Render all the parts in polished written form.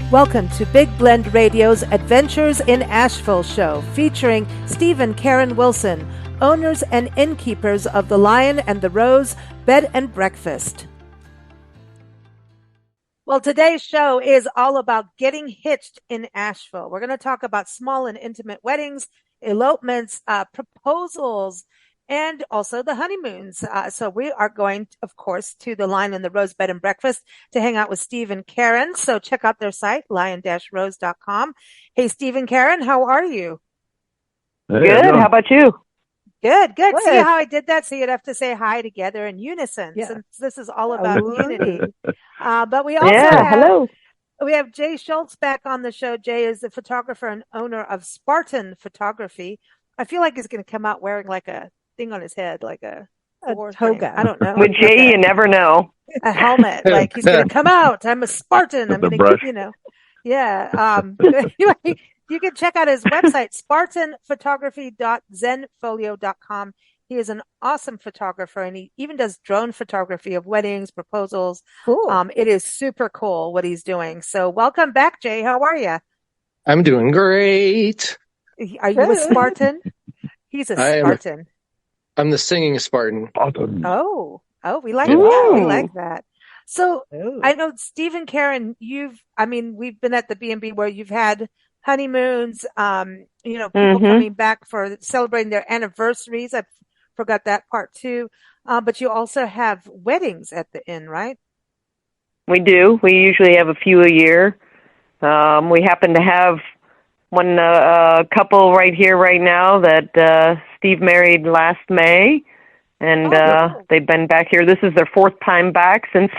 Welcome to Big Blend Radio's Adventures in Asheville show, featuring Steve and Karen Wilson, owners and innkeepers of the Lion and the Rose Bed and Breakfast. Well, today's show is all about getting hitched in Asheville. We're going to talk about small and intimate weddings, elopements, proposals, and also the honeymoons. So we are going, of course, to the Lion and the Rose Bed and Breakfast to hang out with Steve and Karen. So check out their site, lion-rose.com. Hey, Steve and Karen, how are you? Good. How about you? Good. See how I did that? So you'd have to say hi together in unison, since this is all about unity. But we also have Jay Schultz back on the show. Jay is the photographer and owner of Spartan Photography. I feel like he's going to come out wearing like a thing on his head, like a toga. I don't know. With Jay, you never know. A helmet. Like he's going to come out. I'm a Spartan. I'm going to, Yeah. Anyway, you can check out his website, spartanphotography.zenfolio.com. He is an awesome photographer, and he even does drone photography of weddings, proposals. Cool. It is super cool what he's doing. So welcome back, Jay. How are you? I'm doing great. Are you a Spartan? He's a Spartan. I'm the singing Spartan. Oh, we like that. We like that. So I know, Steve and Karen, we've been at the B&B where you've had honeymoons, people coming back for celebrating their anniversaries. I forgot that part too. But you also have weddings at the inn, right? We do. We usually have a few a year. We happen to have one couple right here right now that Steve married last May, and they've been back here. This is their fourth time back since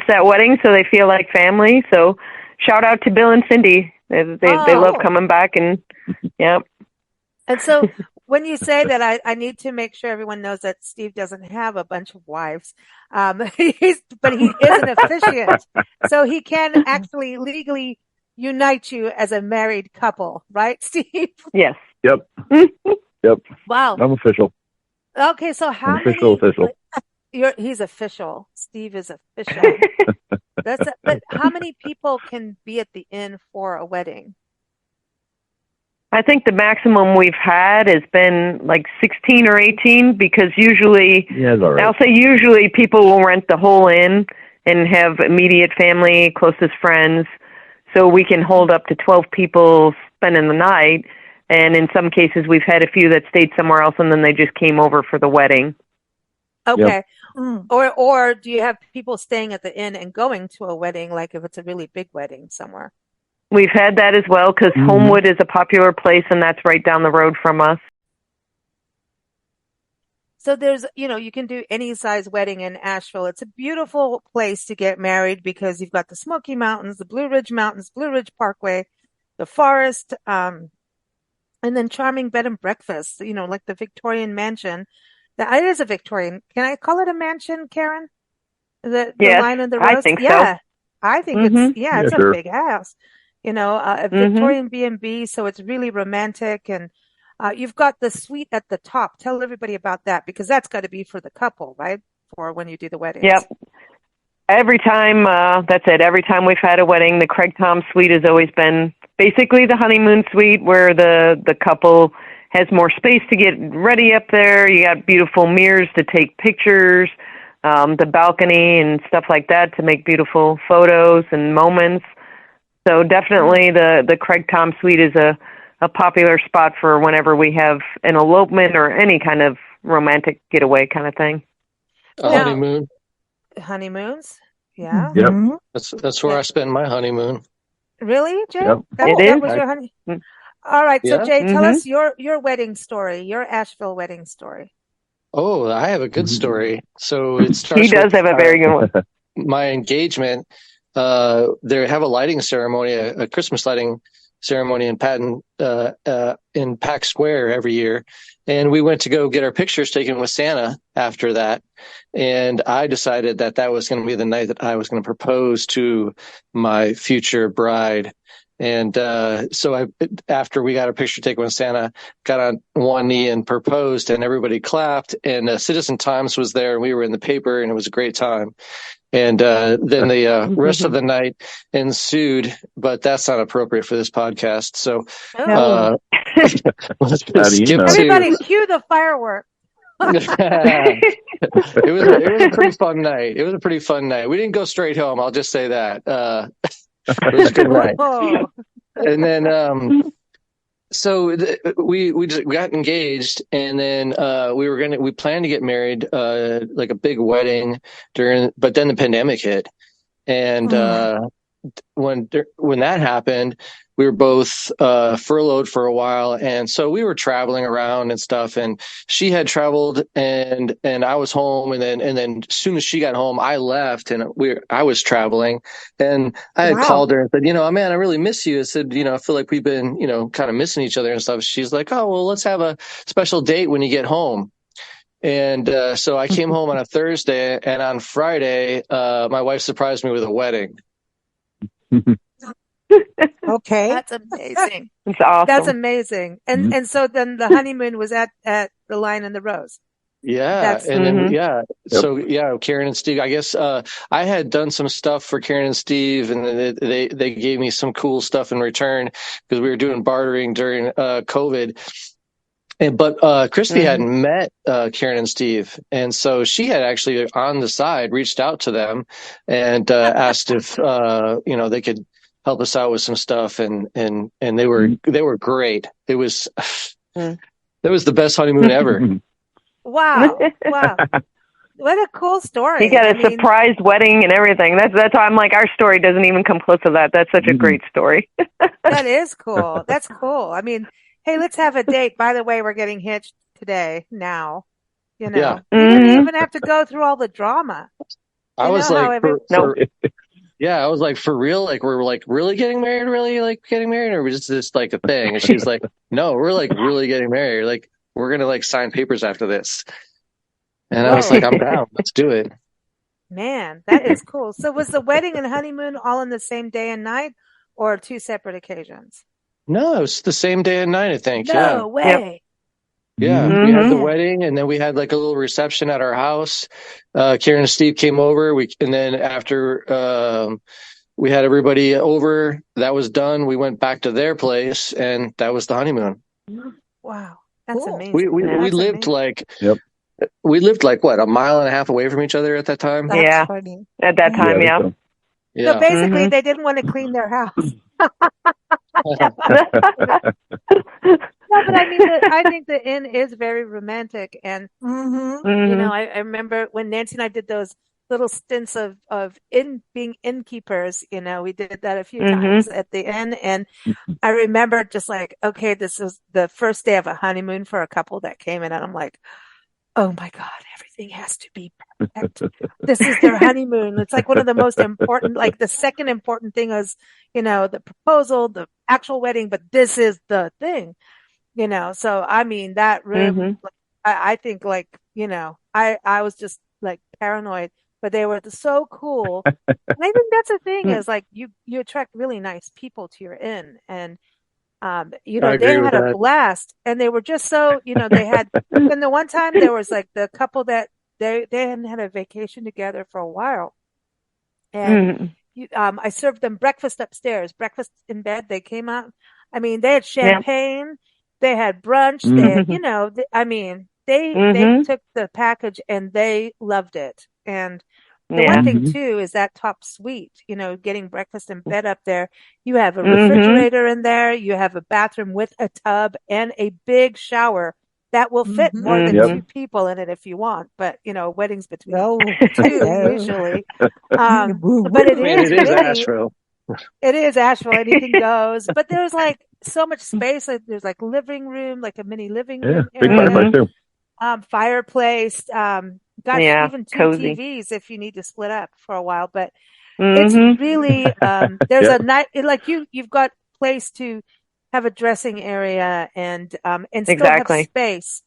that wedding, so they feel like family. So shout out to Bill and Cindy. They love coming back, and yeah. And so when you say that, I need to make sure everyone knows that Steve doesn't have a bunch of wives, but he is an officiant, so he can actually legally unite you as a married couple, right, Steve? Yes. Yep. Yep. Wow. I'm official. Okay, so how many? Official. He's official. Steve is official. But how many people can be at the inn for a wedding? I think the maximum we've had has been like 16 or 18, because usually, I'll say usually people will rent the whole inn and have immediate family, closest friends, so we can hold up to 12 people spending the night. And in some cases, we've had a few that stayed somewhere else, and then they just came over for the wedding. Okay. Yep. Or do you have people staying at the inn and going to a wedding, like if it's a really big wedding somewhere? We've had that as well, because Homewood is a popular place, and that's right down the road from us. So there's, you can do any size wedding in Asheville. It's a beautiful place to get married because you've got the Smoky Mountains, the Blue Ridge Mountains, Blue Ridge Parkway, the forest, and then charming bed and breakfast, like the Victorian Mansion. It is a Victorian. Can I call it a mansion, Karen? The Lion and the Rose? I think so. I think it's sure. a big house. A Victorian B&B, so it's really romantic. And you've got the suite at the top. Tell everybody about that, because that's got to be for the couple, right? For when you do the weddings. Yep. Every time, that's it. Every time we've had a wedding, the Craig Tom suite has always been basically the honeymoon suite, where the couple has more space to get ready up there. You got beautiful mirrors to take pictures, the balcony and stuff like that to make beautiful photos and moments. So definitely the Craig Tom suite is a popular spot for whenever we have an elopement or any kind of romantic getaway kind of thing. Honeymoon. Honeymoons? Yeah. Yep. That's where I spend my honeymoon. Really, Jay? Yep. That was your honey. All right. So, Yeah. Jay, tell us your wedding story, your Asheville wedding story. Oh, I have a good story. So it starts. He does have a very good one. My engagement. They have a lighting ceremony, a Christmas lighting ceremony in in Pack Square every year, and we went to go get our pictures taken with Santa after that. And I decided that was going to be the night that I was going to propose to my future bride. And so after we got a picture taken with Santa, got on one knee and proposed, and everybody clapped. And Citizen Times was there, and we were in the paper, and it was a great time. And then the rest of the night ensued, but that's not appropriate for this podcast. So Oh, let's How do just you skip know? everybody cue the fireworks. it was a pretty fun night. It was a pretty fun night. We didn't go straight home. I'll just say that. It was a good night. Whoa. And then so we got engaged, and then we planned to get married, like a big wedding but then the pandemic hit, and when that happened, we were both furloughed for a while, and so we were traveling around and stuff. And she had traveled, and I was home, and then as soon as she got home, I left, and I was traveling, and I had called her and said, man, I really miss you. I said, I feel like we've been, kind of missing each other and stuff. She's like, oh, well, let's have a special date when you get home. And so I came home on a Thursday, and on Friday, my wife surprised me with a wedding. Okay. That's amazing. It's awesome. That's amazing. And so then the honeymoon was at the Lion and the Rose. Yeah. And then, so Karen and Steve, I guess, I had done some stuff for Karen and Steve, and they gave me some cool stuff in return because we were doing bartering during, COVID. But Christy hadn't met Karen and Steve, and so she had actually on the side reached out to them and asked if they could help us out with some stuff, and they were great. It was the best honeymoon ever. Wow! What a cool story! You got a surprise wedding and everything. That's why I'm like, our story doesn't even come close to that. That's such a great story. That is cool. That's cool. I mean, hey, let's have a date. By the way, we're getting hitched today. Now, you didn't even have to go through all the drama. I was like, I was like, for real? Like, we're like really getting married? Really like getting married? Or was this like a thing? And she's like, no, we're like really getting married. Like, we're going to like sign papers after this. And I was like, I'm down. Let's do it. Man, that is cool. So was the wedding and honeymoon all on the same day and night, or two separate occasions? No, it was the same day and night, I think. No way. Yeah, we had the wedding, and then we had like a little reception at our house. Karen and Steve came over. And then after we had everybody over, that was done. We went back to their place, and that was the honeymoon. Wow, that's amazing. We lived we lived like what, a mile and a half away from each other at that time. That's funny. At that time, So basically, they didn't want to clean their house. No, but I think the inn is very romantic, and I remember when Nancy and I did those little stints of being innkeepers. We did that a few times at the inn, and I remember just like, okay, this is the first day of a honeymoon for a couple that came in, and I'm like, oh my God, everything has to be perfect. This is their honeymoon. It's like one of the most important, like the second important thing is, the proposal, the actual wedding, but this is the thing, So, I mean, that room, I think like, I was just like paranoid, but they were so cool. And I think that's the thing is like, you attract really nice people to your inn, and they had a blast, and they were just so, they had, and the one time there was like the couple that they hadn't had a vacation together for a while. And I served them breakfast upstairs, breakfast in bed. They came out. I mean, they had champagne, they had brunch, they had, they took the package and they loved it. And the one thing too is that top suite, getting breakfast in bed up there. You have a refrigerator in there. You have a bathroom with a tub and a big shower that will fit more than two people in it if you want. But, weddings between two usually. But it is really, Asheville. It is Asheville. Anything goes. But there's like so much space. Like, there's like living room, like a mini living room area. Fireplace. Even two cozy TVs if you need to split up for a while. But it's really there's a night like you've got place to have a dressing area and still have space.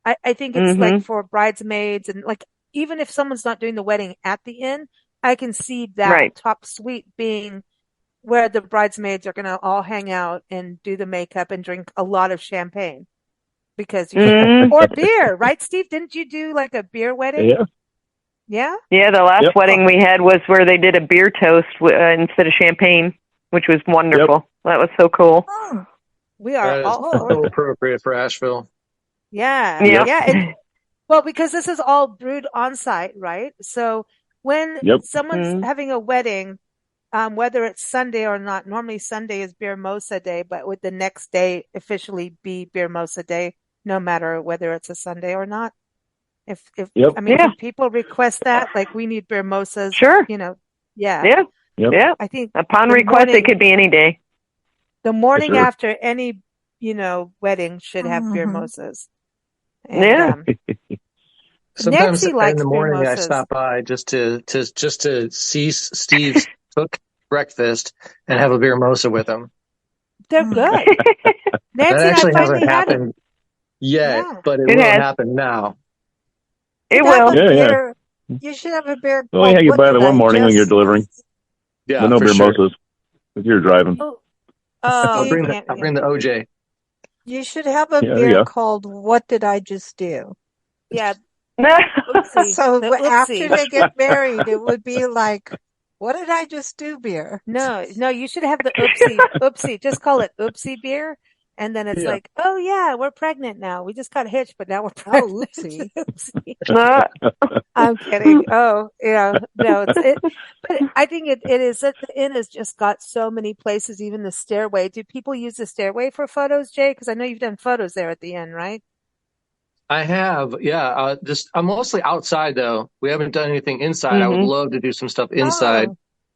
I think it's like for bridesmaids, and like even if someone's not doing the wedding at the inn, I can see that top suite being where the bridesmaids are going to all hang out and do the makeup and drink a lot of champagne because or beer, right, Steve? Didn't you do like a beer wedding? Yeah. Yeah. Yeah, the last wedding we had was where they did a beer toast instead of champagne, which was wonderful. That was so cool. Oh, We are That is all for so it. appropriate for Asheville. Yeah. Yep. Yeah. And well, because this is all brewed on site, right? So when someone's having a wedding, whether it's Sunday or not, normally Sunday is Beer Mosa Day, but would the next day officially be Beer Mosa Day, no matter whether it's a Sunday or not? I mean, can people request that? Like, we need beer mimosas. Sure. Yeah. Yeah. I think upon request, it could be any day. The morning after any, wedding should have beer mimosas. And, sometimes Nancy likes in the morning beer I mimosas. stop by just to see Steve's cook breakfast and have a beer mimosa with him. They're good. Nancy That actually and I finally hasn't had happened yet, but it It will has. happen now. It will. Yeah. You should have a beer. Well, you get by the one morning when you're delivering. Yeah, but no for beer sure. mimosas if you're driving. I'll bring the OJ. You should have a beer called "What Did I Just Do?" Yeah. So after they get married, it would be like, "What did I just do?" Beer. No, you should have the oopsie. Just call it oopsie beer. And then it's like, oh yeah, we're pregnant now. We just got hitched, but now we're pregnant. Oh, oopsie. I'm kidding. Oh, yeah. No, but I think it is that the inn has just got so many places, even the stairway. Do people use the stairway for photos, Jay? Because I know you've done photos there at the inn, right? I have, yeah. I'm mostly outside though. We haven't done anything inside. I would love to do some stuff inside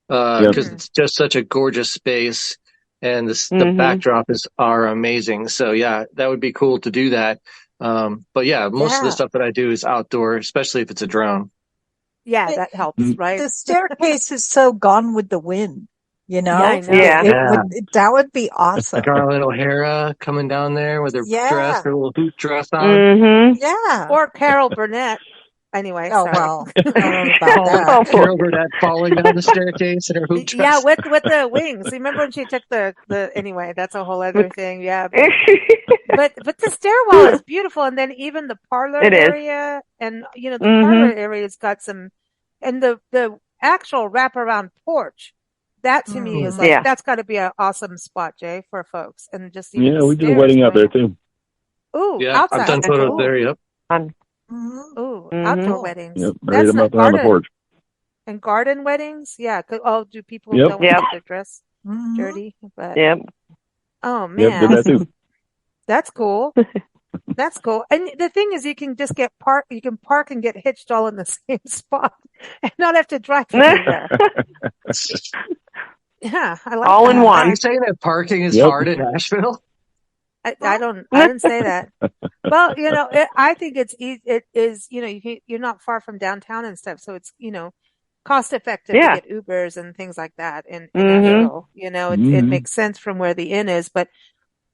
because it's just such a gorgeous space, and the backdrop are amazing. So yeah, that would be cool to do that. But yeah, most of the stuff that I do is outdoor, especially if it's a drone. Yeah, that helps, right? The staircase is so Gone with the Wind. Yeah, I know. That would be awesome. Scarlett O'Hara coming down there with her dress, her little hoop dress on. Mm-hmm. Yeah. Or Carol Burnett. Anyway, oh sorry. well, I don't know about that. Carol Burnett falling down the staircase in her hoop dress. Yeah, with the wings. Remember when she took the anyway? That's a whole other thing. Yeah, but the stairwell is beautiful, and then even the parlor area, and the parlor area's got some, and the actual wraparound porch. That to me is like that's got to be an awesome spot, Jay, for folks, and just even we did a wedding out there too. Ooh, yeah, outside. I've done photos there. Yep. Ooh, outdoor weddings. Yep, married them up on the porch. And garden weddings, yeah. Do people don't want to get their dress dirty? But oh man, did that too. That's cool. That's cool. And the thing is, you can just you can park and get hitched all in the same spot and not have to drive anywhere. Yeah, I like all that. in one. Are you saying that parking is hard in Asheville? I didn't say that. Well, I think it's easy. It is, you're not far from downtown and stuff, so it's, cost effective to get Ubers and things like that. In Asheville, it makes sense from where the inn is, but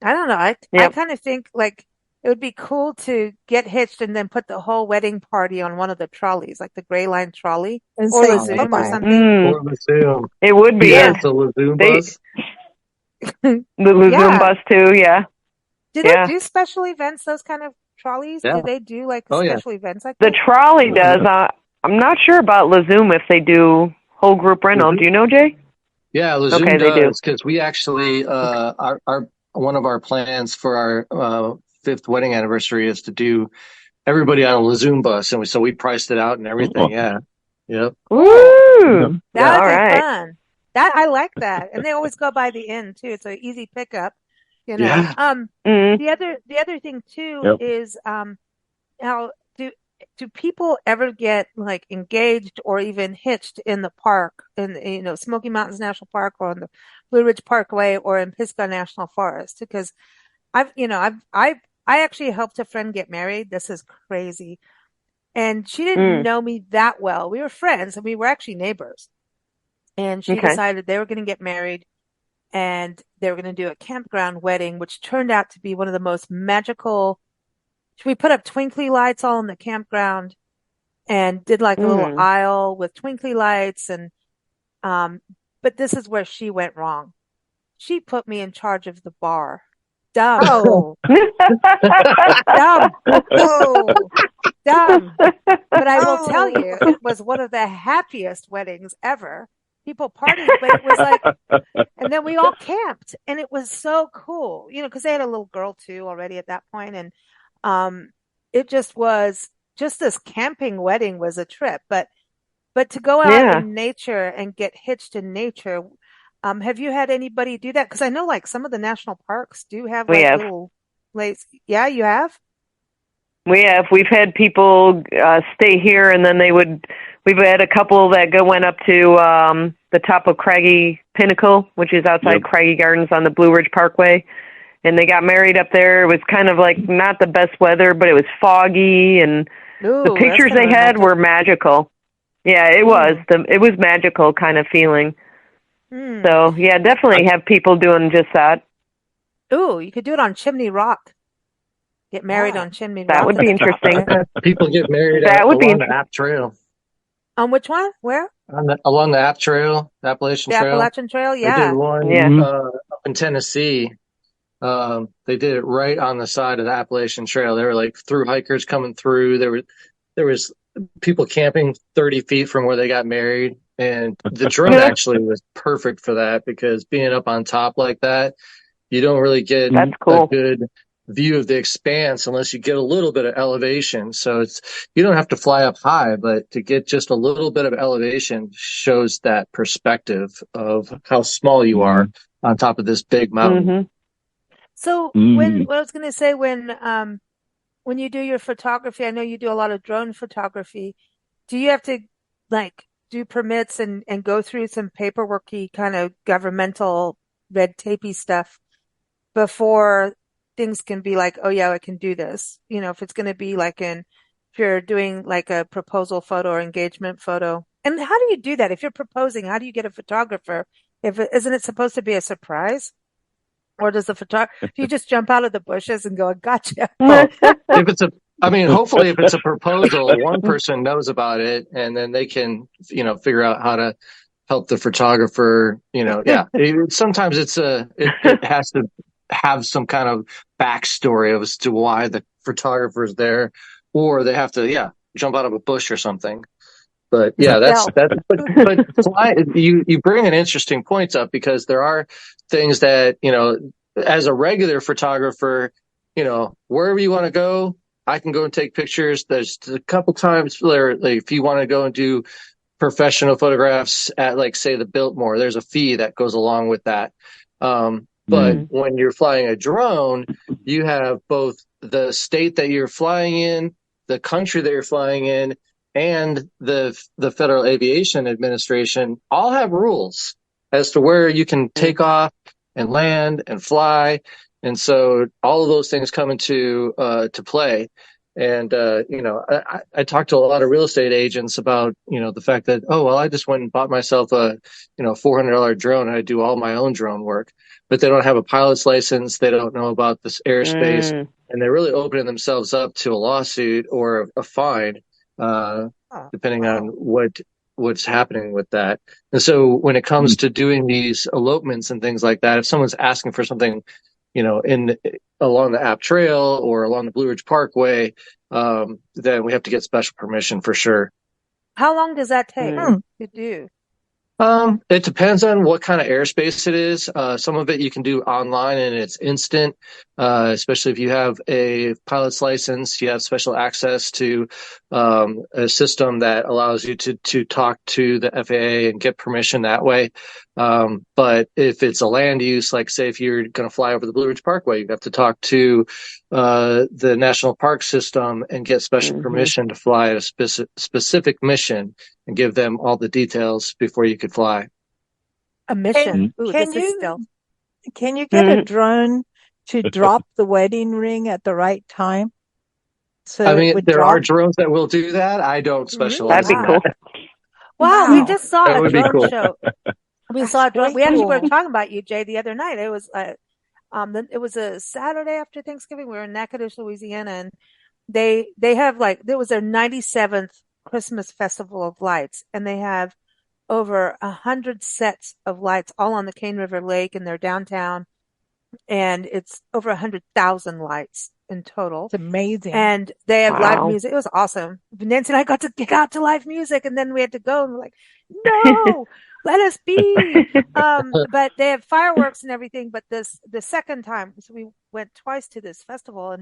I don't know. I kind of think like it would be cool to get hitched and then put the whole wedding party on one of the trolleys, like the Gray Line trolley And or say the Zoom or bye-bye. something. Or the Zoom. It would be. Yeah, it's a Lazoom bus. The Lazoom bus too. Yeah. Do they do special events? Those kind of trolleys? Yeah. Do they do like special events like the that? trolley does. I'm not sure about Lazoom if they do whole group rental. Do you know, Jay? Yeah, Lazoom they do. does, because we actually our one of our plans for our 5th wedding anniversary is to do everybody on a Lazoom bus, and so we priced it out and everything. Yeah, yep. Woo! That would be fun. That I like that, and they always go by the inn too. It's an easy pickup. Yeah. The other thing too is how do people ever get like engaged or even hitched in the park in Smoky Mountains National Park or on the Blue Ridge Parkway or in Pisgah National Forest? Because I actually helped a friend get married. This is crazy. And she didn't know me that well. We were friends and we were actually neighbors. And she decided they were going to get married and they were going to do a campground wedding, which turned out to be one of the most magical. We put up twinkly lights all in the campground and did like a little aisle with twinkly lights and But this is where she went wrong. She put me in charge of the bar. Dumb. Oh, Dumb. oh, Dumb. But I will tell oh. you, it was one of the happiest weddings ever. People partied, but it was like, and then we all camped, and it was so cool, because they had a little girl too already at that point, and it just was this camping wedding was a trip, but to go out in nature and get hitched in nature. Have you had anybody do that? Because I know like some of the national parks do have little lakes. Yeah, you have? We have. We've had people stay here, and then we've had a couple that went up to the top of Craggy Pinnacle, which is outside Craggy Gardens on the Blue Ridge Parkway. And they got married up there. It was kind of like not the best weather, but it was foggy, and the pictures they had were magical. Yeah, it was. It was magical kind of feeling. So, yeah, definitely have people doing just that. Ooh, you could do it on Chimney Rock. Get married on Chimney Rock. That would be interesting. People get married along the App Trail. On which one? Where? Along the App Trail, Appalachian Trail. Appalachian Trail, yeah. They did one up in Tennessee. They did it right on the side of the Appalachian Trail. There were like through hikers coming through. There was people camping 30 feet from where they got married. And the drone actually was perfect for that, because being up on top like that, you don't really get a good view of the expanse unless you get a little bit of elevation. So you don't have to fly up high, but to get just a little bit of elevation shows that perspective of how small you are on top of this big mountain. Mm-hmm. So what I was going to say, when you do your photography, I know you do a lot of drone photography. Do you have to like do permits and go through some paperworky kind of governmental red tapey stuff before things can be like, oh yeah, I can do this? If it's going to be like if you're doing like a proposal photo or engagement photo. And how do you do that? If you're proposing, how do you get a photographer? Isn't it supposed to be a surprise? Or does the photographer, you just jump out of the bushes and go, gotcha? Well, hopefully if it's a proposal, one person knows about it, and then they can, figure out how to help the photographer, sometimes it has to have some kind of backstory as to why the photographer's there, or they have to, jump out of a bush or something. But yeah, but you bring an interesting point up, because there are things that, as a regular photographer, wherever you want to go, I can go and take pictures. There's a couple times where, like, if you want to go and do professional photographs at, like, say, the Biltmore, there's a fee that goes along with that. But when you're flying a drone, you have both the state that you're flying in, the country that you're flying in, and the Federal Aviation Administration all have rules as to where you can take off and land and fly. And so all of those things come into to play. And, I talked to a lot of real estate agents about, the fact that, I just went and bought myself a, $400 drone, and I do all my own drone work, but they don't have a pilot's license. They don't know about this airspace, and they're really opening themselves up to a lawsuit or a fine, depending on what's happening with that. And so when it comes to doing these elopements and things like that, if someone's asking for something, along the App Trail or along the Blue Ridge Parkway, then we have to get special permission for sure. How long does that take to do? It depends on what kind of airspace it is. Some of it you can do online and it's instant, especially if you have a pilot's license. You have special access to a system that allows you to talk to the FAA and get permission that way. But if it's a land use, like say if you're going to fly over the Blue Ridge Parkway, you have to talk to the National Park System and get special permission to fly at a specific mission, and give them all the details before you could fly. A mission. Can you get a drone to drop the wedding ring at the right time? So there are drones that will do that. I don't specialize. That'd be cool. Wow, we just saw a drone show. We saw a drone. We actually were talking about you, Jay, the other night. It was it was a Saturday after Thanksgiving. We were in Natchitoches, Louisiana, and they have there was their 97th Christmas Festival of Lights, and they have over 100 sets of lights all on the Cane River Lake in their downtown. And it's over 100,000 lights in total. It's amazing. And they have live music. It was awesome. Nancy and I got to get out to live music, and then we had to go, and we're like, no, let us be. But they have fireworks and everything. But the second time, so we went twice to this festival,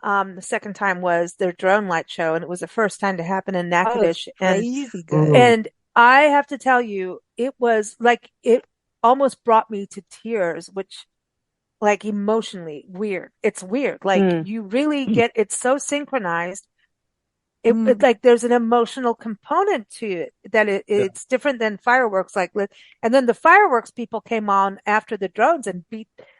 and the second time was their drone light show, and it was the first time to happen in Natchitoches. Crazy good. And I have to tell you, it was like, it almost brought me to tears, which, like, emotionally weird. It's weird. Like, you really get, it's so synchronized. It's like there's an emotional component to it that it's different than fireworks. Like, and then the fireworks people came on after the drones and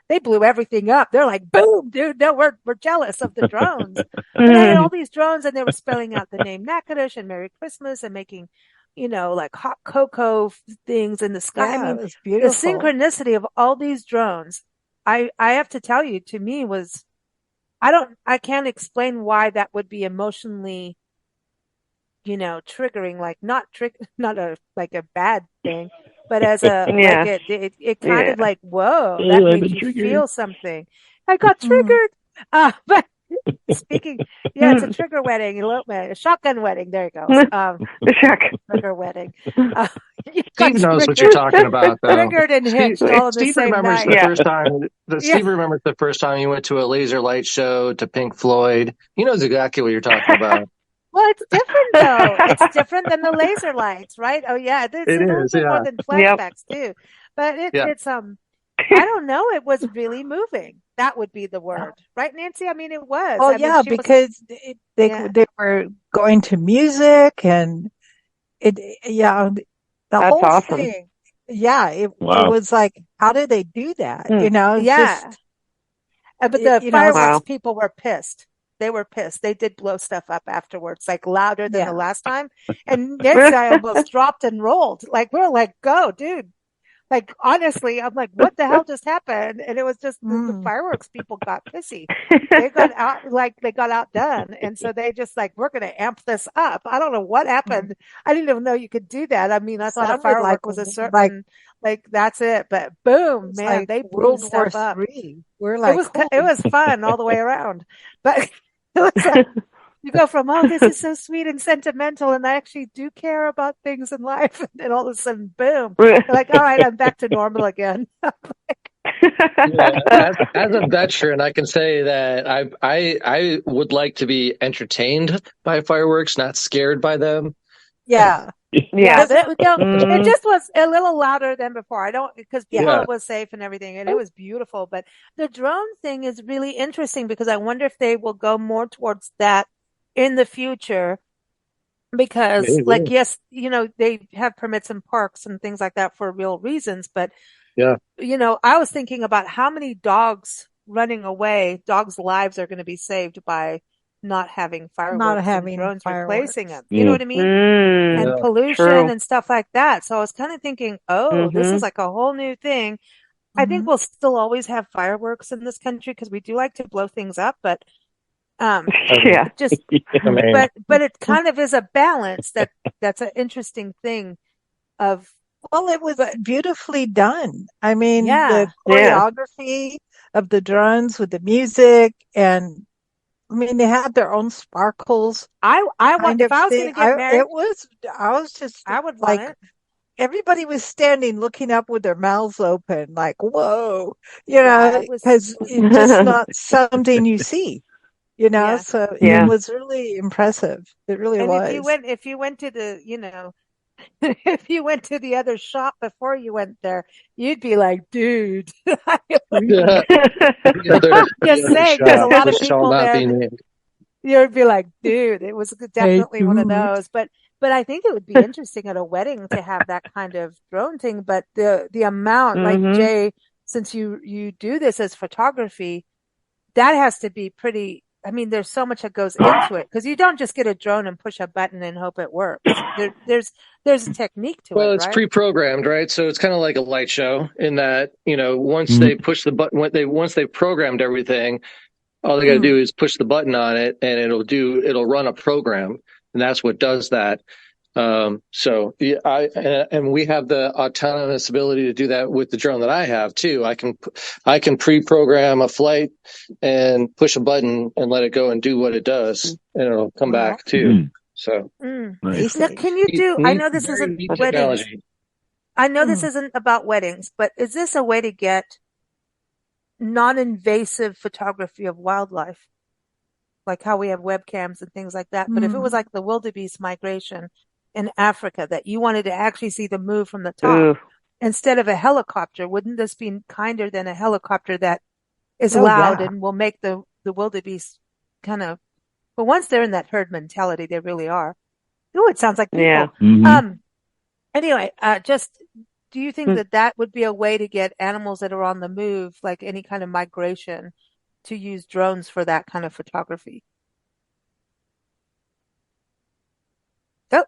they blew everything up. They're like, boom, dude, no, we're jealous of the drones. But they had all these drones, and they were spelling out the name Natchitoches and Merry Christmas and making, like hot cocoa things in the sky. Yeah, I mean, it was beautiful. the synchronicity of all these drones, I have to tell you, to me was, I can't explain why that would be emotionally, triggering, like not a bad thing, but as a, like it kind of like, whoa, that made you feel something. I got triggered. But speaking, it's a trigger wedding, elopement, a shotgun wedding. There it goes. Trigger wedding. Steve knows what you're talking about, though. Triggered and hitched all in the same night. Steve remembers the first time he went to a laser light show to Pink Floyd. He knows exactly what you're talking about. Well, it's different, though. It's different than the laser lights, right? Oh, yeah. It's a little bit more than flashbacks, too. But it's, I don't know. It was really moving. That would be the word. Right, Nancy? I mean, it was. Oh, because they were going to music, and the That's whole awesome. thing. Yeah, it was like, how did they do that? But the fireworks people were pissed. They were pissed. They did blow stuff up afterwards, like louder than the last time. And Nancy and I almost dropped and rolled. Like, we're like, go, dude. Like, honestly, I'm like, what the hell just happened? And it was just the fireworks people got pissy. They got outdone. And so they just like, we're going to amp this up. I don't know what happened. I didn't even know you could do that. I mean, I thought a firework was a certain, like that's it. But boom, man, like they blew stuff up. We're like, it was fun all the way around. But it was like, you go from, this is so sweet and sentimental, and I actually do care about things in life, and then all of a sudden, boom, like, all right, I'm back to normal again. As a veteran, I can say that I would like to be entertained by fireworks, not scared by them. Yeah. It just was a little louder than before. Because people was safe and everything, and it was beautiful. But the drone thing is really interesting, because I wonder if they will go more towards that in the future, because yes, they have permits in parks and things like that for real reasons. But, I was thinking about how many dogs running away, dogs' lives are going to be saved by not having fireworks, and drones replacing them. You know what I mean? And pollution and stuff like that. So I was kind of thinking, this is like a whole new thing. I think we'll still always have fireworks in this country, because we do like to blow things up, but but it kind of is a balance that's an interesting thing of. Well, it was beautifully done. I mean, the choreography of the drones with the music, and I mean, they had their own sparkles. If I was going to get married, I would like it. Everybody was standing looking up with their mouths open, like, whoa, because it's just not something you see. So it was really impressive. It really was. If you went to the, if you went to the other shop before you went there, you'd be like, dude. Just saying, there's a lot of people there. You'd be like, dude, it was definitely one of those. But I think it would be interesting at a wedding to have that kind of drone thing. But the amount, like Jay, since you do this as photography, that has to be pretty. I mean, there's so much that goes into it, because you don't just get a drone and push a button and hope it works. There's a technique to it. Well, it's pre-programmed, right? So it's kind of like a light show in that, once they push the button, once they've programmed everything, all they got to do is push the button on it, and it'll run a program, and that's what does that. So and we have the autonomous ability to do that with the drone that I have too. I can pre-program a flight and push a button and let it go and do what it does, and it'll come back too. So Nice. Now, can you do? I know this very isn't neat weddings. technology. I know this isn't about weddings, but is this a way to get non-invasive photography of wildlife? Like how we have webcams and things like that. But if it was like the wildebeest migration in Africa that you wanted to actually see the move from the top instead of a helicopter, wouldn't this be kinder than a helicopter that is loud and will make the wildebeest kind of, but once they're in that herd mentality, they really are. Oh, it sounds like people. Yeah. Anyway, do you think that would be a way to get animals that are on the move, like any kind of migration, to use drones for that kind of photography? Oh,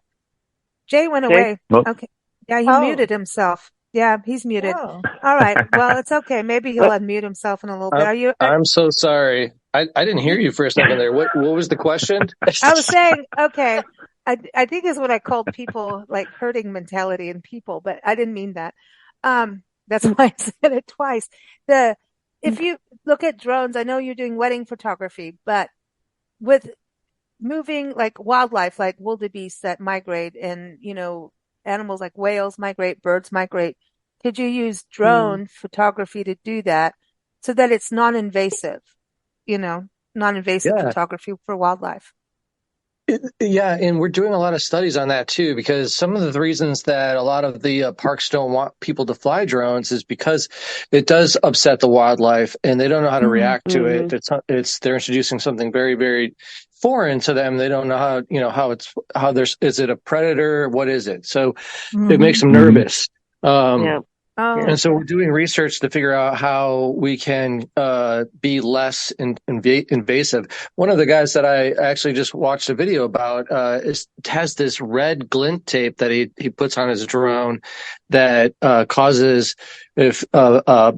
Jay went away. Okay. Yeah, he muted himself. Yeah, he's muted. All right. Well, it's okay. Maybe he'll unmute himself in a little bit. I'm so sorry. I didn't hear you for a second there. What was the question? I was saying, okay, I think is what I called people like herding mentality in people, but I didn't mean that. That's why I said it twice. If you look at drones, I know you're doing wedding photography, but with moving like wildlife, like wildebeests that migrate and, animals like whales migrate, birds migrate, could you use drone photography to do that so that it's non-invasive, non-invasive photography for wildlife? Yeah, and we're doing a lot of studies on that too, because some of the reasons that a lot of the parks don't want people to fly drones is because it does upset the wildlife, and they don't know how to react to it. They're introducing something very, very foreign to them. They don't know is it a predator? What is it? So it makes them nervous. And so we're doing research to figure out how we can be less invasive. One of the guys that I actually just watched a video about has this red glint tape that he puts on his drone that causes, if a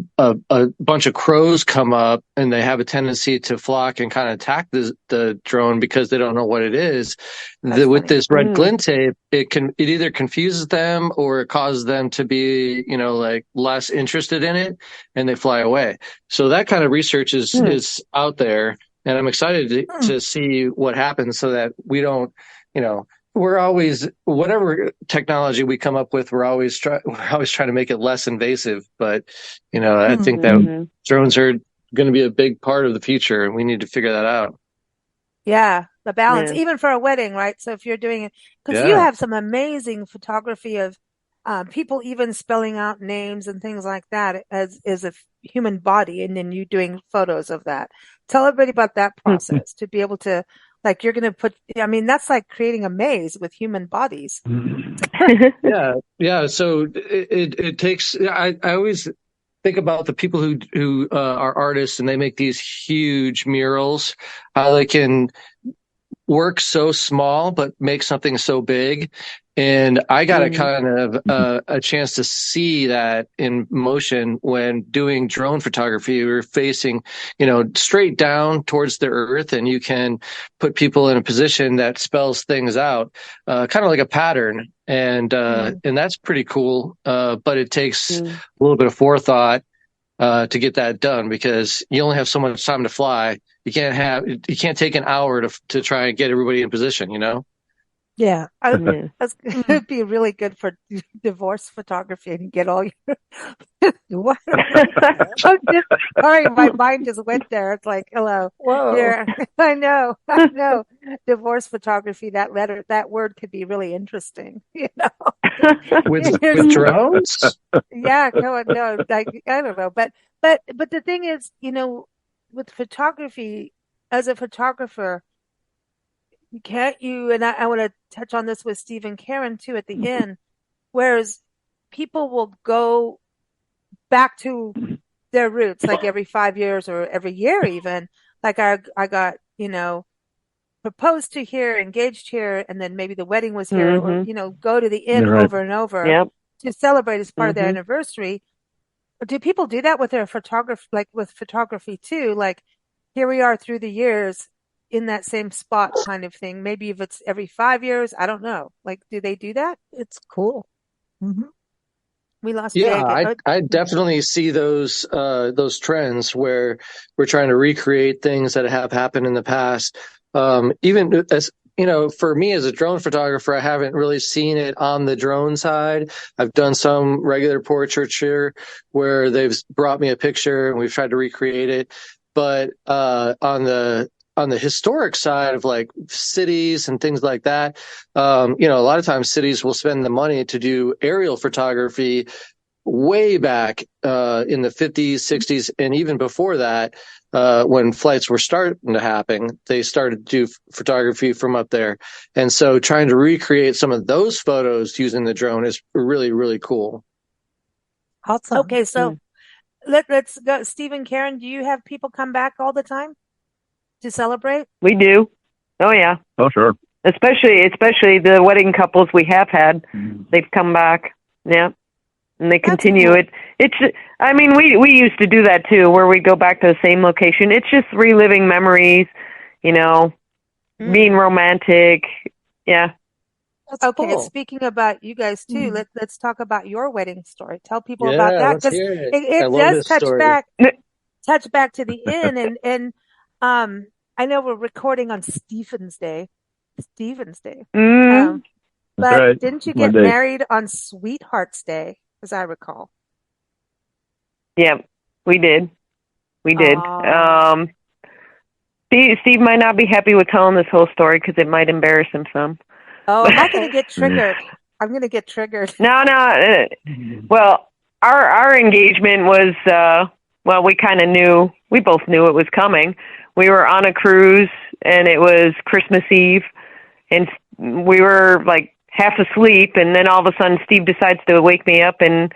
bunch of crows come up and they have a tendency to flock and kind of attack the drone because they don't know what it is. With this red glint tape, it either confuses them or it causes them to be, like less interested in it, and they fly away. So that kind of research is out there, and I'm excited to see what happens so that we don't, we're always, whatever technology we come up with, we're always trying to make it less invasive. But, I think that drones are going to be a big part of the future, and we need to figure that out. Yeah, the balance, even for a wedding, right? So if you're doing it, because you have some amazing photography of people even spelling out names and things like that as a human body, and then you doing photos of that. Tell everybody about that process to be able to, like, you're going to that's like creating a maze with human bodies. Yeah. So it takes, I always think about the people who are artists and they make these huge murals, how they can work so small but make something so big. And I got a kind of a chance to see that in motion when doing drone photography. We were facing, straight down towards the earth, and you can put people in a position that spells things out, kind of like a pattern. And that's pretty cool. But it takes a little bit of forethought to get that done, because you only have so much time to fly. You can't take an hour to try and get everybody in position, Yeah, that's it'd be really good for divorce photography and get all your. What? Sorry, my mind just went there. It's like, hello, yeah, I know. Divorce photography. That word could be really interesting. With drones. Yeah, no, like, I don't know, but the thing is, with photography, as a photographer. And I want to touch on this with Steve and Karen too at the end, whereas people will go back to their roots like every 5 years or every year even. Like I got, proposed to here, engaged here, and then maybe the wedding was here, or, go to the inn over and over to celebrate as part of their anniversary. Do people do that with their photography, like with photography too? Like, here we are through the years. in that same spot kind of thing. Maybe if it's every 5 years, I don't know. Like, do they do that? It's cool. Mm-hmm. We lost Yeah, Jay. I definitely see those trends where we're trying to recreate things that have happened in the past. Even as you know, for me as a drone photographer, I haven't really seen it on the drone side. I've done some regular portraiture where they've brought me a picture and we've tried to recreate it. But on the historic side of like cities and things like that, you know, a lot of times cities will spend the money to do aerial photography way back in the 50s, 60s, and even before that, when flights were starting to happen, they started to do photography from up there. And so trying to recreate some of those photos using the drone is really, really cool. Awesome. Okay, so let's go. Steve and Karen, do you have people come back all the time to celebrate? We do. Oh, yeah. Oh, sure. Especially the wedding couples we have had. They've come back. Yeah. And they continue cool. it. It's, I mean, we used to do that too, where we go back to the same location. It's just reliving memories, you know, being romantic. Yeah. That's Okay, cool. speaking about you guys too, let's talk about your wedding story. Tell people about that, Let's because hear it. it I love does this story. touch back to the inn, and I know we're recording on Stephen's Day, but right. didn't you get married on Sweetheart's Day, as I recall? Yeah, we did. We did. Steve might not be happy with telling this whole story because it might embarrass him some. Oh, am I going to get triggered? I'm going to get triggered. No. Well, our engagement was, well, we kind of knew, we both knew it was coming. We were on a cruise, and it was Christmas Eve, and we were like half asleep, and then all of a sudden Steve decides to wake me up and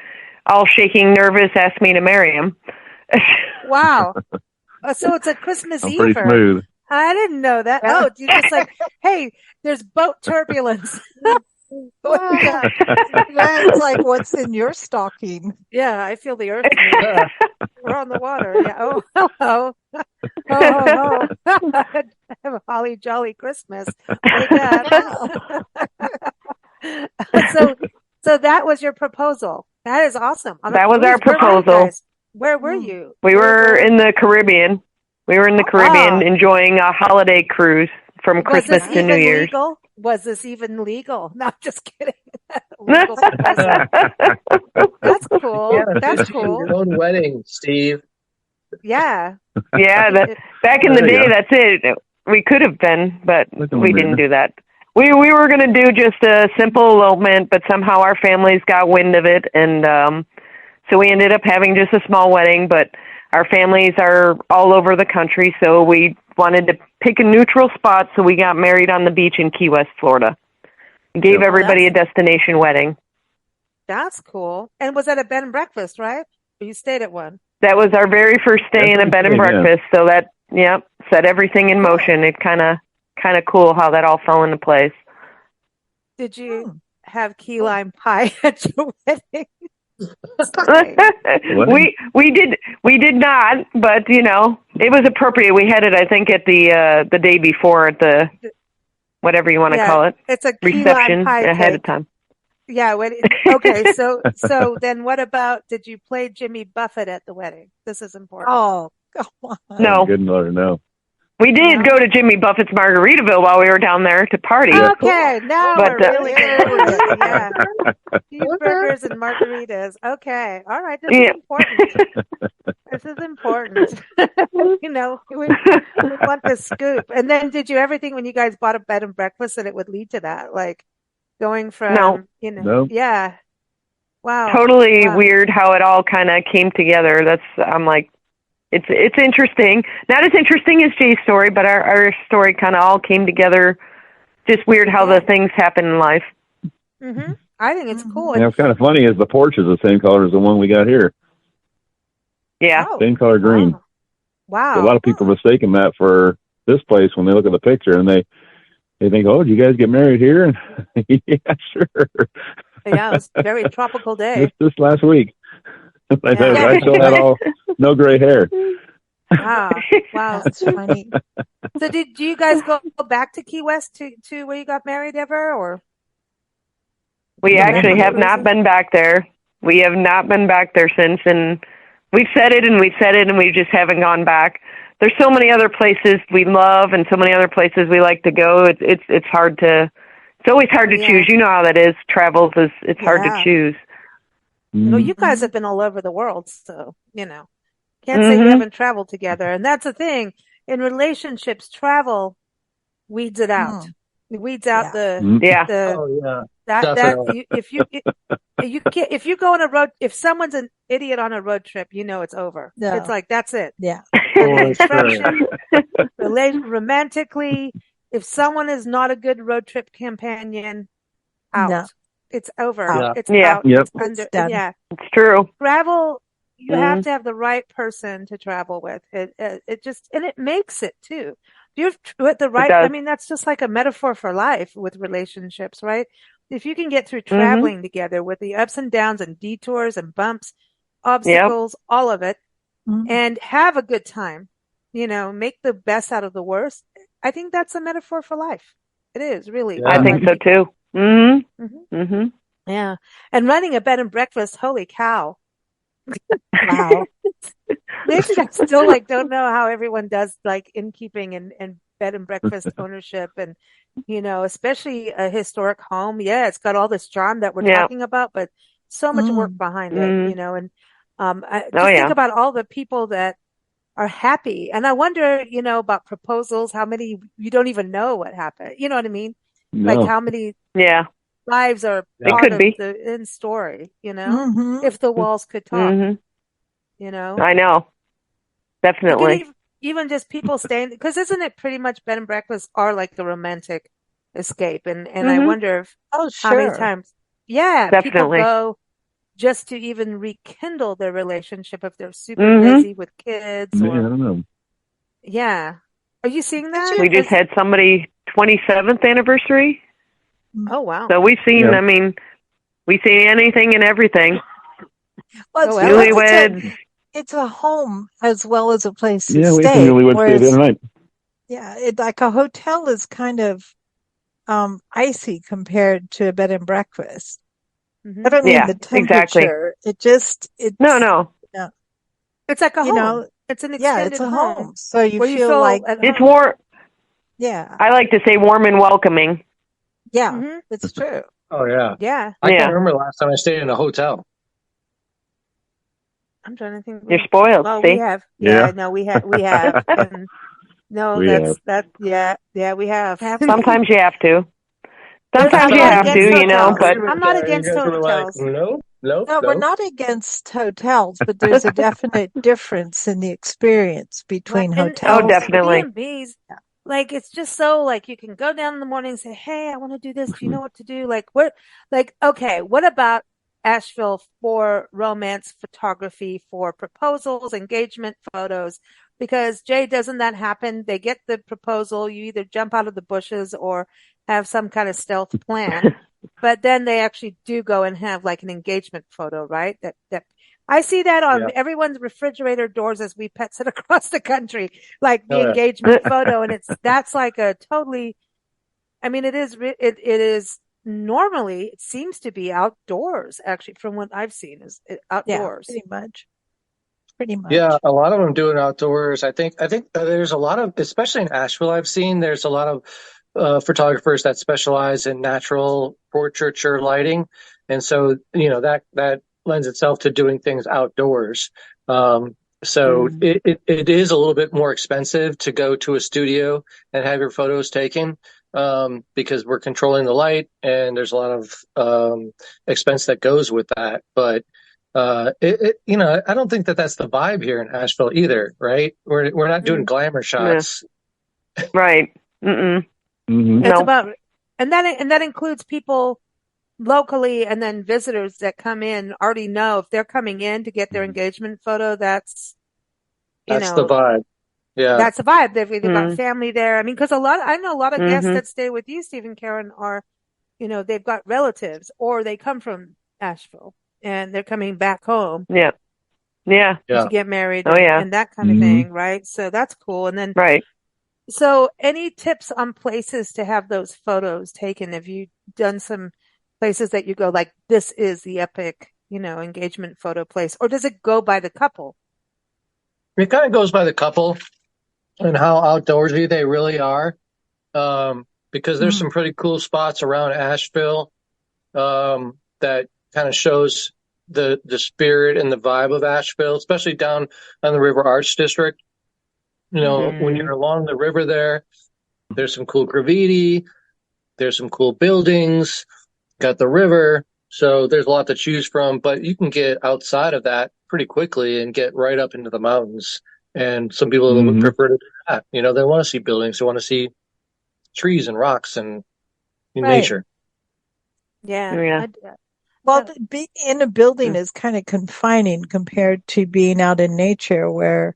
all shaking, nervous, asked me to marry him. Wow. So it's a Christmas Eve. Pretty smooth. I didn't know that. Oh, you just like, hey, there's boat turbulence. Yeah, it's like, what's in your stocking? Yeah, I feel the earth move. We're on the water. Yeah. Oh, hello. Oh. Have a holly jolly Christmas. Wake up. So that was your proposal. That is awesome. That was our proposal. Where were you? We were in the Caribbean. We were in the Caribbean enjoying a holiday cruise from Christmas to New Year's. Legal? Was this even legal? No, I'm just kidding. That's cool. Yeah, that's cool. Your own wedding, Steve. Yeah. Yeah, back in the day, that's it. We could have been, but we didn't do that. We were going to do just a simple elopement, but somehow our families got wind of it, and so we ended up having just a small wedding, but our families are all over the country, so we wanted to pick a neutral spot, so we got married on the beach in Key West, Florida. Gave everybody a destination wedding. That's cool. And was that a bed and breakfast, right? Or you stayed at one? That was our very first stay in a bed and breakfast, so that, set everything in motion. It kind of cool how that all fell into place. Did you have key lime pie at your wedding? we did not, but it was appropriate. We had it, I think, at the day before at the whatever you want to call it. It's a reception ahead of time. Yeah. Okay. So then what about, did you play Jimmy Buffett at the wedding? This is important. Oh, come on. No. Good Lord, no. We did go to Jimmy Buffett's Margaritaville while we were down there to party. Okay, now we're really good. Yeah. Cheeseburgers and margaritas. Okay. All right. This is important. This is important. We want the scoop. And then did you ever think when you guys bought a bed and breakfast that it would lead to that? Like going from, No. Yeah. Wow. Totally weird how it all kind of came together. I'm like, It's interesting. Not as interesting as Jay's story, but our story kind of all came together. Just weird how the things happen in life. Mm-hmm. I think it's cool. Yeah, it's kind of funny is the porch is the same color as the one we got here. Yeah. Same color green. Wow. So a lot of people mistaken that for this place when they look at the picture and they think, oh, did you guys get married here? And yeah, sure. Yeah, it was a very tropical day. This last week. I still had no gray hair. Wow. Wow. That's funny. So do you guys go back to Key West to where you got married ever, or? We No, actually have not been back there. We have not been back there since, and we've said it and we just haven't gone back. There's so many other places we love and so many other places we like to go. It's hard to, it's always hard to choose. You know how that is. Travels it's hard to choose. Well, you guys have been all over the world, so, can't say you haven't traveled together. And that's the thing. In relationships, travel weeds it out. It weeds out if you go on a road, if someone's an idiot on a road trip, it's over. Yeah. It's like, that's it. Yeah. Romantically, if someone is not a good road trip companion, out. No. It's over. Yeah. It's out. Yep. It's done. Yeah. It's true. Travel, you have to have the right person to travel with. It just, and it makes it too. You're with the right, I mean, that's just like a metaphor for life with relationships, right? If you can get through traveling together with the ups and downs and detours and bumps, obstacles, all of it, and have a good time, make the best out of the worst. I think that's a metaphor for life. It is really. Yeah. I think so too. Yeah. And running a bed and breakfast, holy cow. Wow. Maybe I still don't know how everyone does innkeeping and bed and breakfast ownership and, especially a historic home. Yeah. It's got all this charm that we're talking about, but so much work behind it, and, I just think about all the people that are happy. And I wonder, about proposals, how many you don't even know what happened. You know what I mean? No. Like how many lives are part of the end story, if the walls could talk, I know. Definitely. Even just people staying, because isn't it pretty much bed and breakfasts are like the romantic escape? And I wonder if, how many times, people go just to even rekindle their relationship if they're super busy with kids. Or, I don't know. Yeah. Are you seeing that? We just had somebody 27th anniversary. Oh, wow. So we've seen, I mean, we see anything and everything. Well, newlyweds. It's a home as well as a place to stay. Yeah, we had newlyweds stay the other night. Yeah, like a hotel is kind of icy compared to a bed and breakfast. I don't mean the temperature. Exactly. No. It's like a home. It's an extended it's a home. So you feel like it's warm. Yeah. I like to say warm and welcoming. Yeah, it's true. Oh, yeah. Yeah. I can't remember the last time I stayed in a hotel. I'm trying to think. You're spoiled, well, see? We have. Yeah, no, we have. And no, we that's, we have. Sometimes you have to. Sometimes you have to, but I'm not against hotels. No, we're not against hotels, but there's a definite difference in the experience between hotels. Oh, definitely. And B&Bs, it's just so you can go down in the morning and say, "Hey, I want to do this. Do you know what to do?" Okay, what about Asheville for romance photography, for proposals, engagement photos? Because Jay, doesn't that happen? They get the proposal, you either jump out of the bushes or have some kind of stealth plan, but then they actually do go and have an engagement photo, right? That I see that on everyone's refrigerator doors as we pet sit across the country, the engagement photo. And that's a totally, I mean, it is normally, it seems to be outdoors, actually, from what I've seen is outdoors. Yeah, pretty much. Yeah, a lot of them do it outdoors. I think there's a lot of, especially in Asheville, I've seen there's a lot of photographers that specialize in natural portraiture lighting, and so that lends itself to doing things outdoors. So it is a little bit more expensive to go to a studio and have your photos taken, because we're controlling the light and there's a lot of expense that goes with that. But I don't think that that's the vibe here in Asheville either, right? We're not doing glamour shots, right? Mm-mm. It's about, and that includes people locally, and then visitors that come in already know if they're coming in to get their engagement photo. That's the vibe. Yeah, that's the vibe. They've either got family there. I mean, because I know a lot of guests that stay with you, Steve and Karen, are, they've got relatives or they come from Asheville and they're coming back home. Yeah. Yeah. to get married and that kind of thing, right? So that's cool. And then, right. So any tips on places to have those photos taken? Have you done some places that you go like, this is the epic, engagement photo place, or does it go by the couple? It kind of goes by the couple and how outdoorsy they really are. Because there's some pretty cool spots around Asheville that kind of shows the spirit and the vibe of Asheville, especially down on the River Arts District. When you're along the river there's some cool graffiti, there's some cool buildings, got the river, so there's a lot to choose from, but you can get outside of that pretty quickly and get right up into the mountains. And some people would prefer to do that. They want to see buildings, they want to see trees and rocks and nature. Yeah. Well, being in a building is kind of confining compared to being out in nature where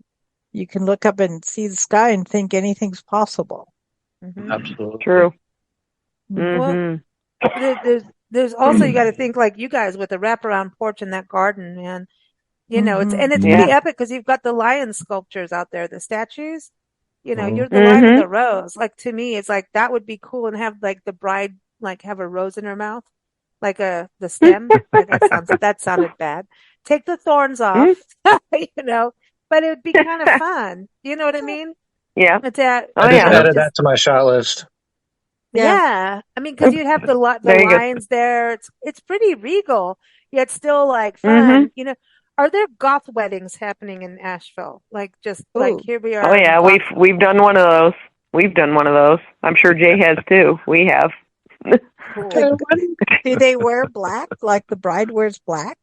you can look up and see the sky and think anything's possible. Absolutely. True. Well, there's also, you got to think like you guys with the wraparound porch and that garden, man. It's pretty epic because you've got the lion sculptures out there, the statues. You're the lion of the rose. Like, to me, it's like that would be cool, and have like the bride like have a rose in her mouth, like the stem. That sounded bad. Take the thorns off, but it would be kind of fun. You know what I mean? Yeah. I just added that to my shot list. Yeah. I mean, because you'd have the lions there. It's pretty regal, yet still like fun. Are there goth weddings happening in Asheville? Like, just like here we are. Oh yeah, we've done one of those. We've done one of those. I'm sure Jay has too. We have. Cool. Do they wear black? Like the bride wears black?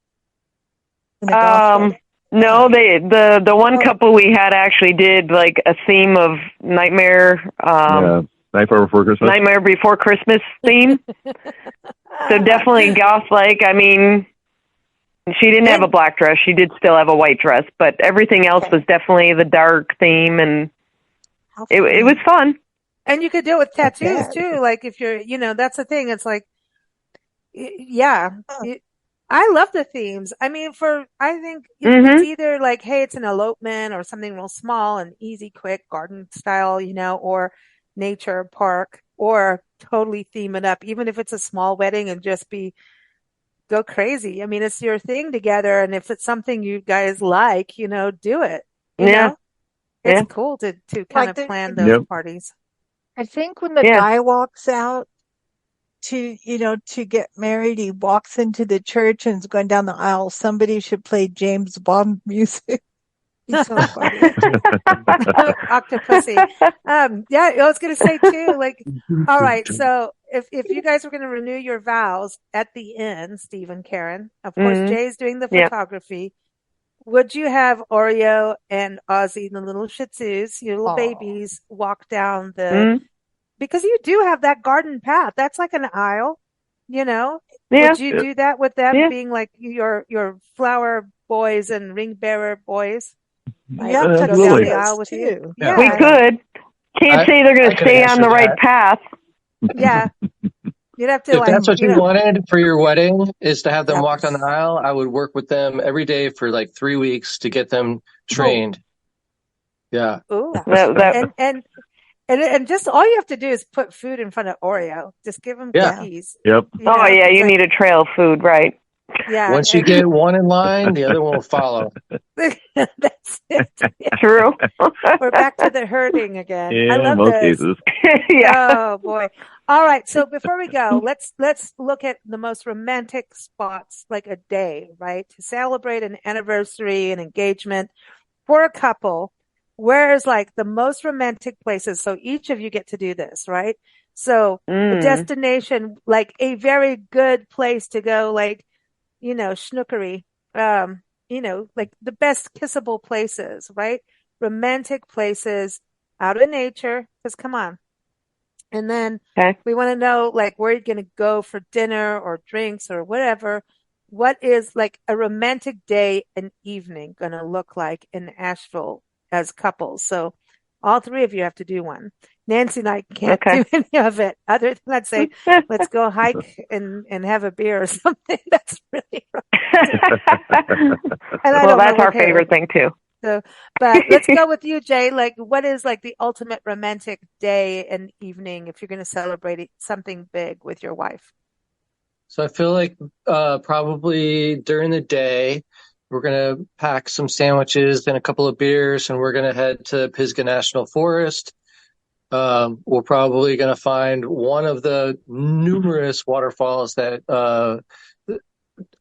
No, the one couple we had actually did like a theme of Nightmare. Nightmare Before Christmas theme. So definitely goth-like. I mean, she didn't have a black dress. She did still have a white dress, but everything else was definitely the dark theme, and it was fun. And you could do it with tattoos too. Like if you're, that's the thing. It's like, I love the themes. I mean, I think it's either like, hey, it's an elopement or something real small and easy, quick, garden style, or nature park, or totally theme it up, even if it's a small wedding, and just go crazy. I mean, it's your thing together. And if it's something you guys like, do it. It's cool to kind of plan those parties. I think when the guy walks out to get married, he walks into the church and is going down the aisle. Somebody should play James Bond music. He's so funny. Octopussy. I was going to say too, like, all right. So if you guys were going to renew your vows at the end, Steve and Karen, of course, Jay's doing the photography. Would you have Oreo and Ozzy, the little Shih Tzus, your little babies, walk down because you do have that garden path. That's like an aisle, Yeah. Would you do that with them being like your flower boys and ring bearer boys? Yeah, to go down the aisle with you. Yeah. We could. Can't say they're going to stay on the right path. Yeah. You'd have to if that's what you wanted for your wedding, is to have them walk down the aisle, I would work with them every day for like 3 weeks to get them trained. Yeah. Ooh. And just all you have to do is put food in front of Oreo. Just give him cookies. Yep. You need a trail of food, right? Yeah. Once you get one in line, the other one will follow. That's it. True. We're back to the herding again. Yeah, I love most this. cases. Oh boy. All right. So before we go, let's look at the most romantic spots, like a day, right? To celebrate an anniversary, an engagement for a couple. Where's like the most romantic places? So each of you get to do this, right? So a destination, like a very good place to go, like, schnookery, like the best kissable places, right? Romantic places out in nature, because come on. And then we want to know, like, where you're going to go for dinner or drinks or whatever. What is like a romantic day and evening going to look like in Asheville as couples? So all three of you have to do one. Nancy and I can't do any of it other than I'd say, let's go hike and have a beer or something. That's really well, that's our favorite thing too. So, but let's go with you, Jay. Like, what is like the ultimate romantic day and evening if you're going to celebrate something big with your wife? So I feel like probably during the day, we're going to pack some sandwiches and a couple of beers, and we're going to head to Pisgah National Forest. We're probably going to find one of the numerous waterfalls that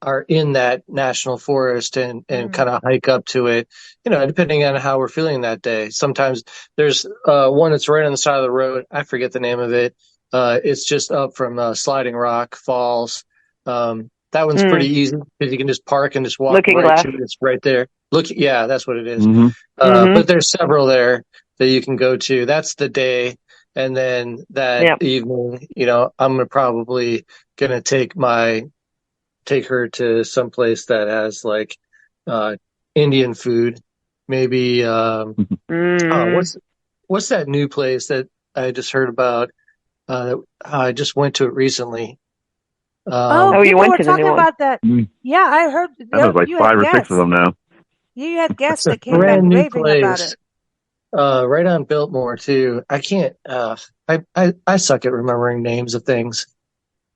are in that national forest and kind of hike up to it, depending on how we're feeling that day. Sometimes there's one that's right on the side of the road. I forget the name of it. It's just up from Sliding Rock Falls. That one's pretty easy because you can just park and just walk Looking right left. to it. It's right there. Yeah, that's what it is. Mm-hmm. But there's several there that you can go to. That's the day. And then that evening, I'm probably going to take her to some place that has like Indian food. Maybe what's that new place that I just heard about? I just went to it recently. You went to the new one about that. Yeah, I heard. There's like 5 or 6 of them now. You had guests that came back raving about it. Right on Biltmore too. I can't. I suck at remembering names of things.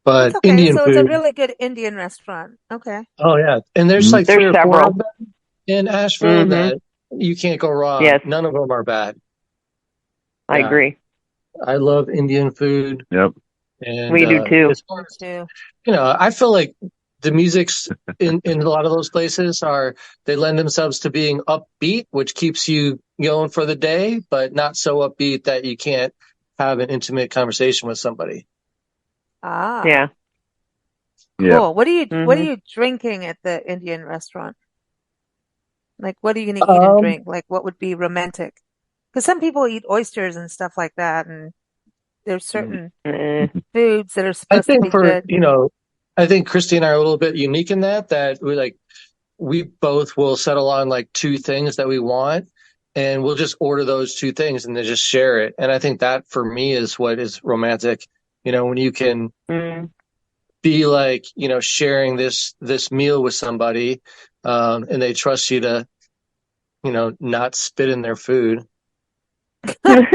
But okay. Indian so food. It's a really good Indian restaurant. Okay. Oh yeah, and there's like 3 or 4 of them in Asheville that you can't go wrong. Yes. None of them are bad. I agree. I love Indian food. Yep. And we do too. I feel like the music's in a lot of those places they lend themselves to being upbeat, which keeps you going for the day, but not so upbeat that you can't have an intimate conversation with somebody. Ah. Yeah. Cool. Yeah. What are you drinking at the Indian restaurant? Like, what are you going to eat and drink? Like, what would be romantic? Because some people eat oysters and stuff like that, and there's certain foods that are supposed to be good. I think Christy and I are a little bit unique in that we both will settle on like 2 things that we want, and we'll just order those 2 things and then just share it. And I think that for me is what is romantic. When you can be like, sharing this meal with somebody, and they trust you to, not spit in their food. There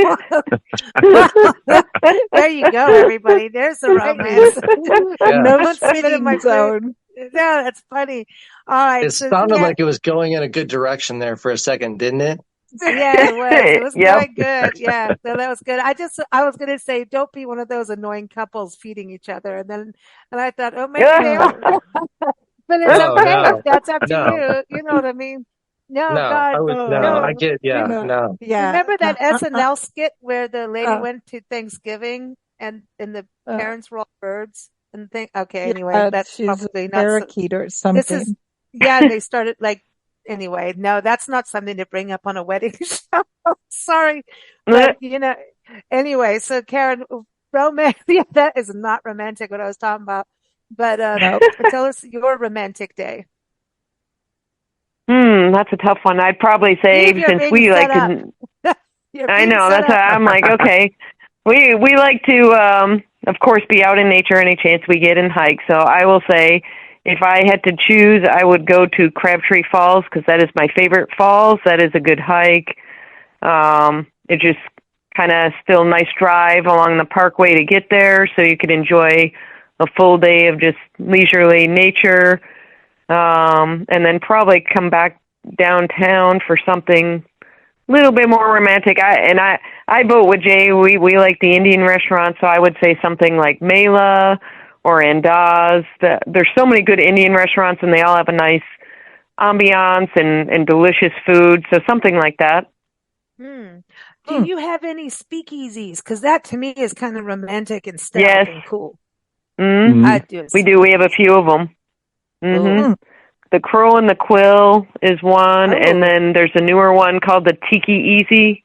you go, everybody. There's the romance. No spitting in my zone. No, that's funny. All right. It sounded like it was going in a good direction there for a second, didn't it? Yeah, it was. It was very good. Yeah, so that was good. I was going to say, don't be one of those annoying couples feeding each other, and I thought, oh, maybe they are. But it's okay. No. That's up to you. You know what I mean? No, God, I get, no. Yeah. Remember that SNL skit where the lady went to Thanksgiving and the parents were all birds and anyway, that's probably not parakeet or something. They started anyway, no, that's not something to bring up on a wedding show. Sorry. But anyway, so Karen, romance, that is not romantic what I was talking about. But tell us your romantic day. That's a tough one. I'd probably say since we like to. I know that's why I'm like, okay. We like to, of course, be out in nature any chance we get and hike. So I will say, if I had to choose, I would go to Crabtree Falls because that is my favorite falls. That is a good hike. It's just kind of still nice drive along the parkway to get there, so you could enjoy a full day of just leisurely nature. And then probably come back downtown for something a little bit more romantic. I vote with Jay. We like the Indian restaurant, so I would say something like Mela or Andaz. There's so many good Indian restaurants, and they all have a nice ambiance and delicious food, so something like that. Do you have any speakeasies? Because that, to me, is kind of romantic and stealth and cool. I do. We do. We have a few of them. The Crow and the Quill is one, and then there's a newer one called the Tiki Easy.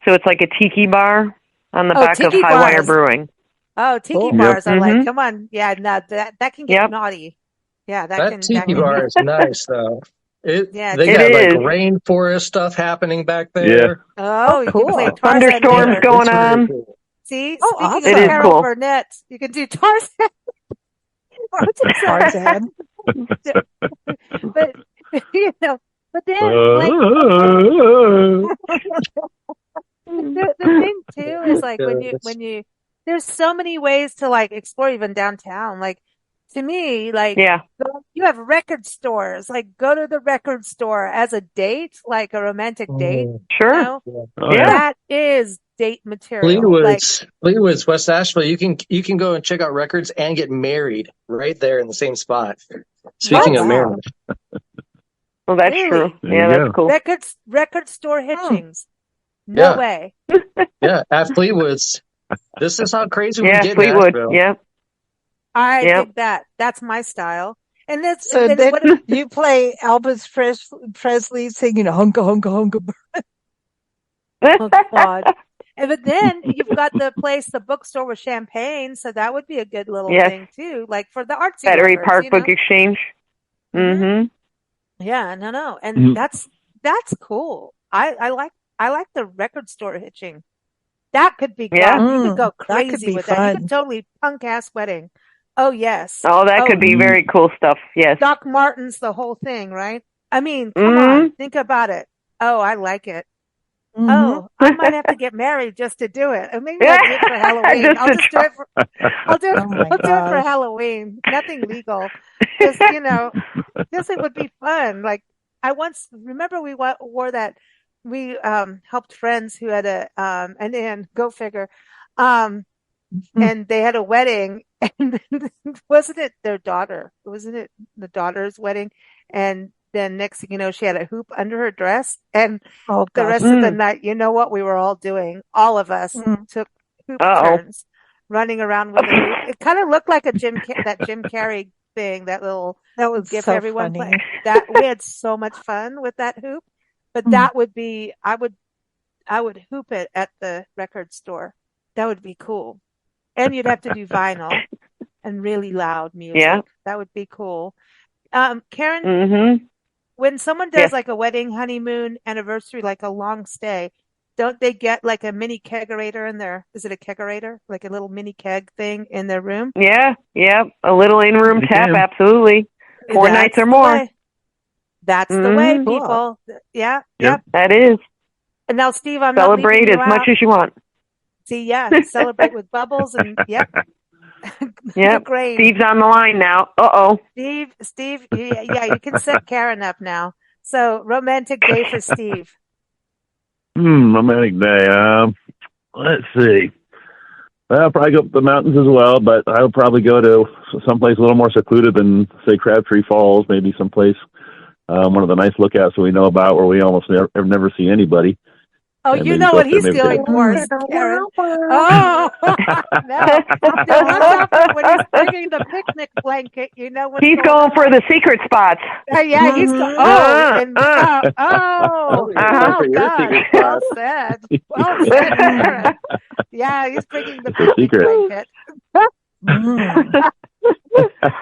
So it's like a tiki bar on the back of High Wire Brewing. Oh, tiki bars! I'm like, come on, no, that can get naughty. Yeah, that tiki bar is nice though. They Yeah, got It like is. rainforest stuff happening back Yeah. there. oh, you can play cool. Tarzan Thunderstorms later. going It's really on. cool. See, Oh, speaking It of is awesome. Carol cool. Burnett, you can do Tarzan. Which is so Tarzan. but but then like the thing too is like It's- when you there's so many ways to like explore even downtown. Like to me, like Yeah. you have record stores. Like go to the record store as a date, like a romantic date. Sure. know, Oh, yeah. that is date material. Like Fleetwood's, West Asheville. You can go and check out records and get married right there in the same spot. Speaking what? of Wow. marriage, Well, that's Really? true. There Yeah, you that's go. cool. Record store Hmm. hitchings. No Yeah. way. yeah, at Fleetwood's. This is how crazy we Yeah, get in Fleetwood. Asheville. Yep. I Yep. dig that. That's my style. And that's So then then what if, you play Elvis Presley singing "Hunka Hunka Hunka." oh God. And but then you've got the place, the bookstore with champagne, so that would be a good little Yes. thing too, like for the artsy Battery lovers, Park you know? Book Exchange. Mhm. Mm-hmm. Yeah, no. And Mhm. that's cool. I like the record store hitching. That could be Yeah. goth. You could go That could crazy be with that. You fun. could totally punk ass wedding. Oh yes. Oh, that Oh, could be very cool stuff. Yes. Doc Martens, the whole thing, right? I mean, come Mm-hmm. on, think about it. Oh, I like it. Hmm. Oh, I might have to get married just to do it. And maybe I'll do it for Halloween. Just I'll to just do it for I'll do it Oh my I'll do it for gosh. Halloween. Nothing legal. Just, just it would be fun. Like I once remember we wore that we helped friends who had and then go figure. Um and they had a wedding and wasn't it their daughter? Wasn't it the daughter's wedding? And then next thing you know, she had a hoop under her dress and Oh the gosh. rest of the night, you know what we were all doing? All of us Mm. took hoop Uh-oh. turns running around with a hoop. It kind of looked like that Jim Carrey thing, that little That was gif so everyone funny. played. That we had so much fun with that hoop. But Mm. that would be I would hoop it at the record store. That would be cool. And you'd have to do vinyl and really loud music. Yeah. That would be cool. Karen, Mm-hmm. when someone does Yes. like a wedding, honeymoon, anniversary, like a long stay, don't they get like a mini kegerator in there? Is it a kegerator? Like a little mini keg thing in their room? Yeah. Yep. A little in-room You tap. can. Absolutely. 4 That's nights or the more. way. That's the way, Mhm. Cool. people. Yeah, Yep. That is. And now, Steve, I'm not leaving Celebrate you as much out. as you want. See, yeah, celebrate with bubbles and yep, the Yep. grain. Steve's on the line now. Uh-oh. Steve, yeah, you can set Karen up now. So, romantic day for Steve. Romantic day. Let's see. I'll probably go up the mountains as well, but I'll probably go to someplace a little more secluded than, say, Crabtree Falls, maybe someplace, one of the nice lookouts that we know about where we almost never see anybody. Oh, And you maybe know go what up there, he's maybe doing take- for us, Karen. Oh, no. Watch out for when he's bringing the picnic blanket. You know what's He's going for the secret spots. Yeah, he's going. Oh, Uh-huh. well done. Well said. Well said, Karen. Yeah, he's bringing the picnic secret. blanket. Mm.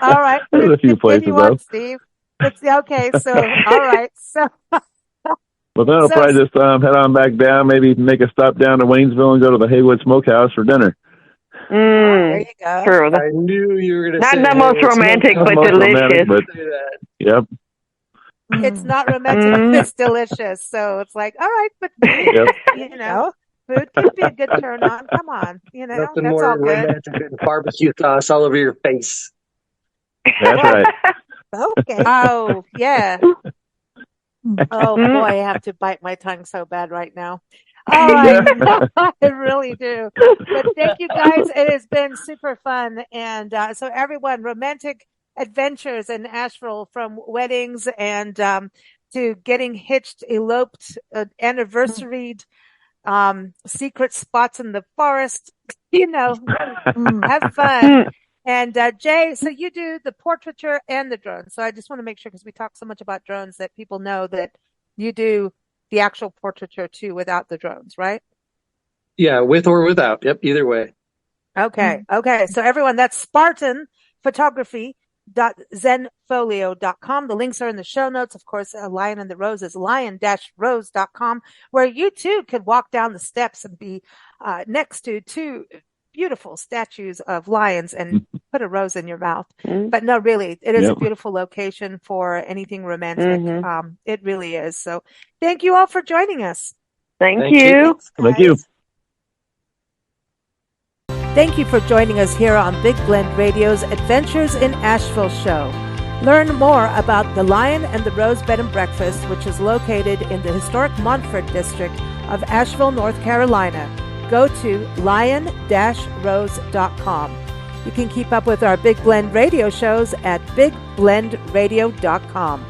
All right. There's a few places, Continue on, though. Steve. Okay, so, all right. So, But then I'll So- probably just head on back down, maybe make a stop down to Waynesville and go to the Haywood Smokehouse for dinner. There Mm. you go. True. I knew you were going to Not say the most Haywood romantic, Smokehouse. but Most delicious. romantic, but Say that. yep. it's not romantic, Mm. it's delicious. So it's like, all right, but Yep. food can be a good turn on. Come on, Nothing that's more all good. romantic than barbecue sauce all over your face. That's right. Okay. Oh, yeah. Oh Mm. boy, I have to bite my tongue so bad right now. All right. I really do. But thank you guys. It has been super fun. And so everyone, romantic adventures in Asheville, from weddings and to getting hitched, eloped, anniversaried, secret spots in the forest, have fun. And Jay, so you do the portraiture and the drones. So I just want to make sure, because we talk so much about drones, that people know that you do the actual portraiture too without the drones, right? Yeah, with or without. Yep, either way. Okay. Okay. So everyone, that's Spartan Photography. lion-zenfolio.com. The links are in the show notes. Of course, Lion and the Rose is lion-rose.com, where you too could walk down the steps and be next to two beautiful statues of lions and put a rose in your mouth. But no, really, it is a beautiful location for anything romantic. It really is. So thank you all for joining us. Thank you. Thank you. Thank you for joining us here on Big Blend Radio's Adventures in Asheville show. Learn more about the Lion and the Rose Bed and Breakfast, which is located in the historic Montford district of Asheville, North Carolina. Go to lion-rose.com. You can keep up with our Big Blend Radio shows at bigblendradio.com.